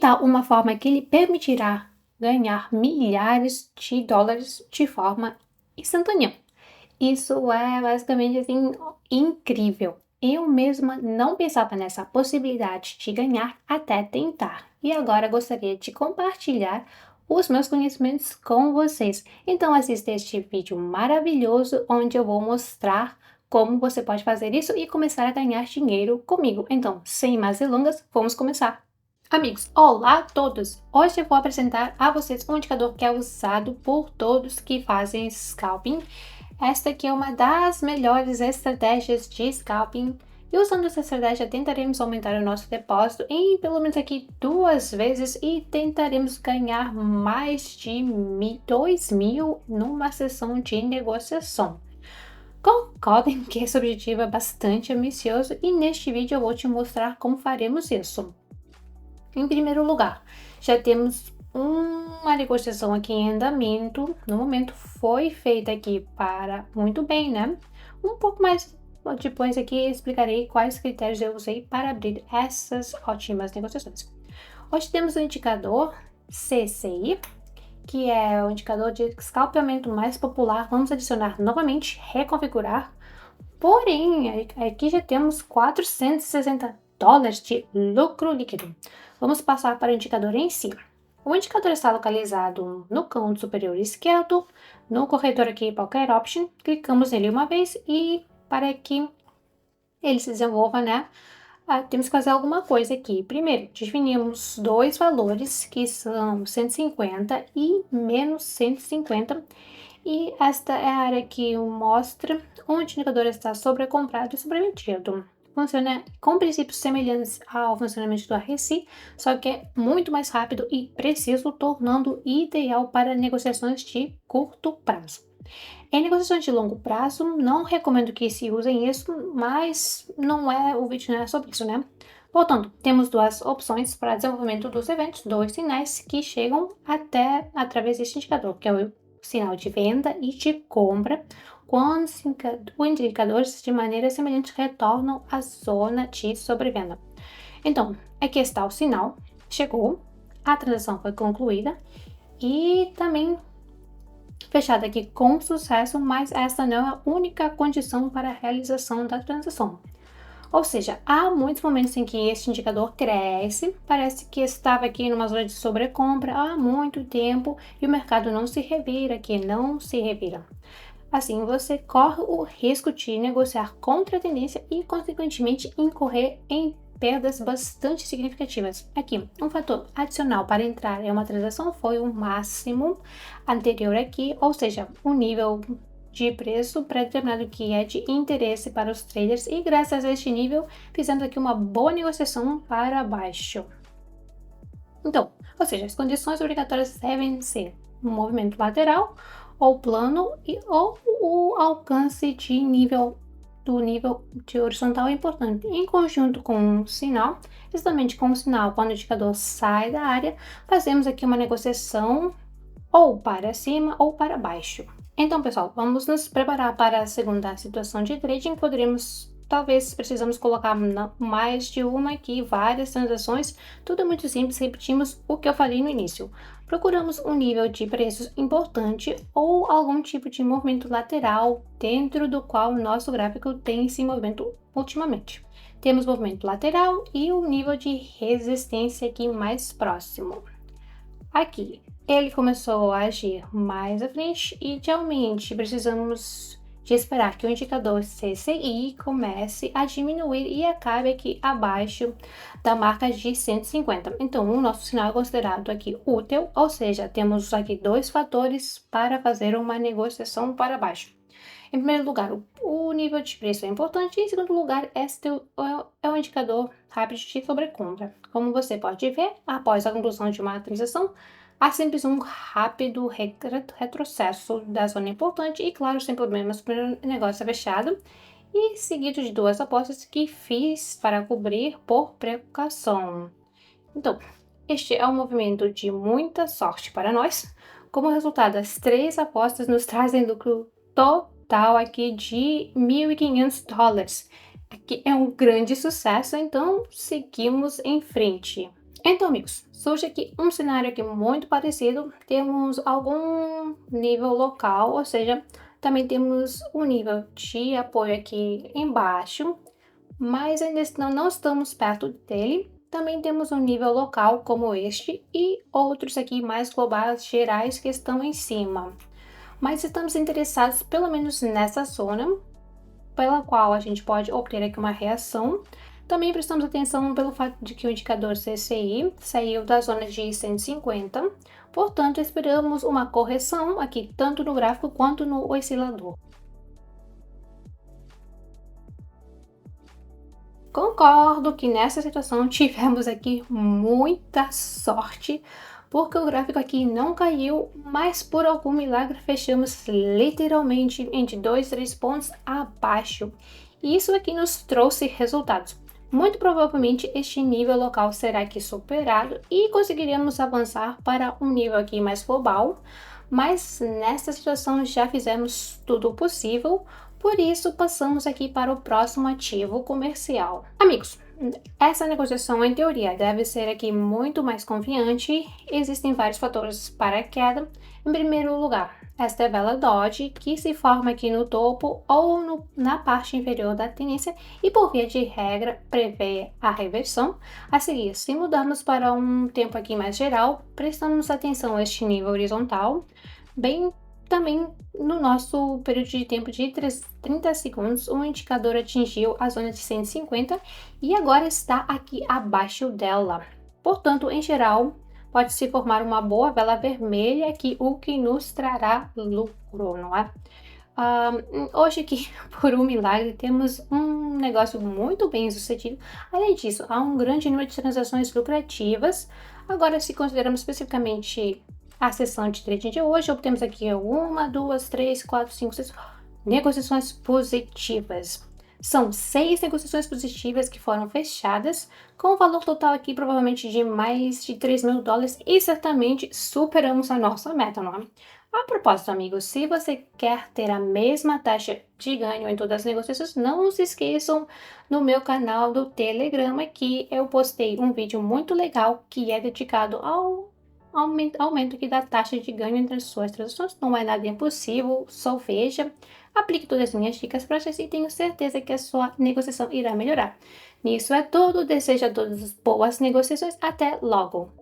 tal uma forma que lhe permitirá ganhar milhares de dólares de forma instantânea? Isso é basicamente assim incrível. Eu mesma não pensava nessa possibilidade de ganhar até tentar. E agora gostaria de compartilhar os meus conhecimentos com vocês. Então assista este vídeo maravilhoso onde eu vou mostrar como você pode fazer isso e começar a ganhar dinheiro comigo. Então, sem mais delongas, vamos começar. Amigos, olá a todos! Hoje eu vou apresentar a vocês um indicador que é usado por todos que fazem scalping. Esta aqui é uma das melhores estratégias de scalping. E usando essa estratégia, tentaremos aumentar o nosso depósito em pelo menos aqui 2 vezes e tentaremos ganhar mais de 2.000 numa sessão de negociação. Concordem que esse objetivo é bastante ambicioso e neste vídeo eu vou te mostrar como faremos isso. Em primeiro lugar, já temos uma negociação aqui em andamento. No momento foi feita aqui para muito bem, né? Um pouco mais depois aqui explicarei quais critérios eu usei para abrir essas ótimas negociações. Hoje temos o indicador CCI, que é o indicador de scalpamento mais popular. Vamos adicionar novamente, reconfigurar. Porém, aqui já temos 460 dólares de lucro líquido. Vamos passar para o indicador em si. O indicador está localizado no canto superior esquerdo, no corredor aqui Poker Option. Clicamos nele uma vez e para que ele se desenvolva, né? Temos que fazer alguma coisa aqui. Primeiro, definimos dois valores que são 150 e menos 150. E esta é a área que mostra onde o indicador está sobrecomprado e sobrevendido. Funciona com princípios semelhantes ao funcionamento do RSI, só que é muito mais rápido e preciso, tornando ideal para negociações de curto prazo. Em negociações de longo prazo, não recomendo que se usem isso, mas não é o vídeo, não é sobre isso, né? Portanto, temos duas opções para desenvolvimento dos eventos, dois sinais que chegam até através deste indicador, que é o sinal de venda e de compra, quando os indicadores de maneira semelhante retornam à zona de sobrevenda. Então, aqui está o sinal, chegou, a transação foi concluída e também fechada aqui com sucesso, mas essa não é a única condição para a realização da transação. Ou seja, há muitos momentos em que este indicador cresce, parece que estava aqui numa zona de sobrecompra há muito tempo e o mercado não se revira, que não se revira. Assim, você corre o risco de negociar contra a tendência e, consequentemente, incorrer em perdas bastante significativas. Aqui, um fator adicional para entrar em uma transação foi o máximo anterior aqui, ou seja, o nível de preço pré-determinado que é de interesse para os traders e graças a este nível fizemos aqui uma boa negociação para baixo. Então, ou seja, as condições obrigatórias devem ser um movimento lateral ou plano ou o alcance de nível de horizontal é importante. Em conjunto com o sinal, exatamente com o sinal, quando o indicador sai da área, fazemos aqui uma negociação ou para cima ou para baixo. Então, pessoal, vamos nos preparar para a segunda situação de trading. Talvez precisamos colocar mais de uma aqui, várias transações. Tudo é muito simples, repetimos o que eu falei no início. Procuramos um nível de preços importante ou algum tipo de movimento lateral dentro do qual o nosso gráfico tem esse movimento ultimamente. Temos movimento lateral e o nível de resistência aqui mais próximo. Aqui, ele começou a agir mais à frente e, idealmente, precisamos de esperar que o indicador CCI comece a diminuir e acabe aqui abaixo da marca de 150. Então, o nosso sinal é considerado aqui útil, ou seja, temos aqui dois fatores para fazer uma negociação para baixo. Em primeiro lugar, o nível de preço é importante e, em segundo lugar, este é um indicador rápido de sobrecompra. Como você pode ver, após a conclusão de uma transação, há sempre um rápido retrocesso da zona importante e, claro, sem problemas, o primeiro negócio é fechado e seguido de duas apostas que fiz para cobrir por precaução. Então, este é um movimento de muita sorte para nós. Como resultado, as três apostas nos trazem lucro total aqui de 1.500 dólares. Aqui é um grande sucesso, então seguimos em frente. Então, amigos, surge aqui um cenário aqui muito parecido. Temos algum nível local, ou seja, também temos um nível de apoio aqui embaixo, mas ainda não estamos perto dele. Também temos um nível local como este e outros aqui mais globais, gerais, que estão em cima. Mas estamos interessados pelo menos nessa zona, pela qual a gente pode obter aqui uma reação. Também prestamos atenção pelo fato de que o indicador CCI saiu da zona de 150, portanto esperamos uma correção aqui tanto no gráfico quanto no oscilador. Concordo que nessa situação tivemos aqui muita sorte, porque o gráfico aqui não caiu, mas por algum milagre fechamos literalmente entre 2, 3 pontos abaixo. E isso aqui nos trouxe resultados. Muito provavelmente este nível local será aqui superado e conseguiremos avançar para um nível aqui mais global, mas nesta situação já fizemos tudo o possível, por isso passamos aqui para o próximo ativo comercial. Amigos, essa negociação em teoria deve ser aqui muito mais confiante. Existem vários fatores para a queda. Em primeiro lugar, esta é a vela Dodge, que se forma aqui no topo ou na parte inferior da tendência e, por via de regra, prevê a reversão. A seguir, se mudarmos para um tempo aqui mais geral, prestamos atenção a este nível horizontal, bem também no nosso período de tempo de 30 segundos, o indicador atingiu a zona de 150 e agora está aqui abaixo dela. Portanto, em geral, pode se formar uma boa vela vermelha, o que nos trará lucro, não é? Ah, hoje aqui, por um milagre, temos um negócio muito bem sucedido. Além disso, há um grande número de transações lucrativas. Agora, se consideramos especificamente a sessão de trading de hoje, obtemos aqui uma, duas, três, quatro, cinco, seis negociações positivas. São 6 negociações positivas que foram fechadas, com o valor total aqui provavelmente de mais de 3 mil dólares e certamente superamos a nossa meta, não é? A propósito, amigos, se você quer ter a mesma taxa de ganho em todas as negociações, não se esqueçam no meu canal do Telegram que eu postei um vídeo muito legal que é dedicado ao aumento aqui da taxa de ganho entre as suas transações. Não é nada impossível, só veja, aplique todas as minhas dicas práticas e tenho certeza que a sua negociação irá melhorar. Nisso é tudo, desejo a todos boas negociações, até logo!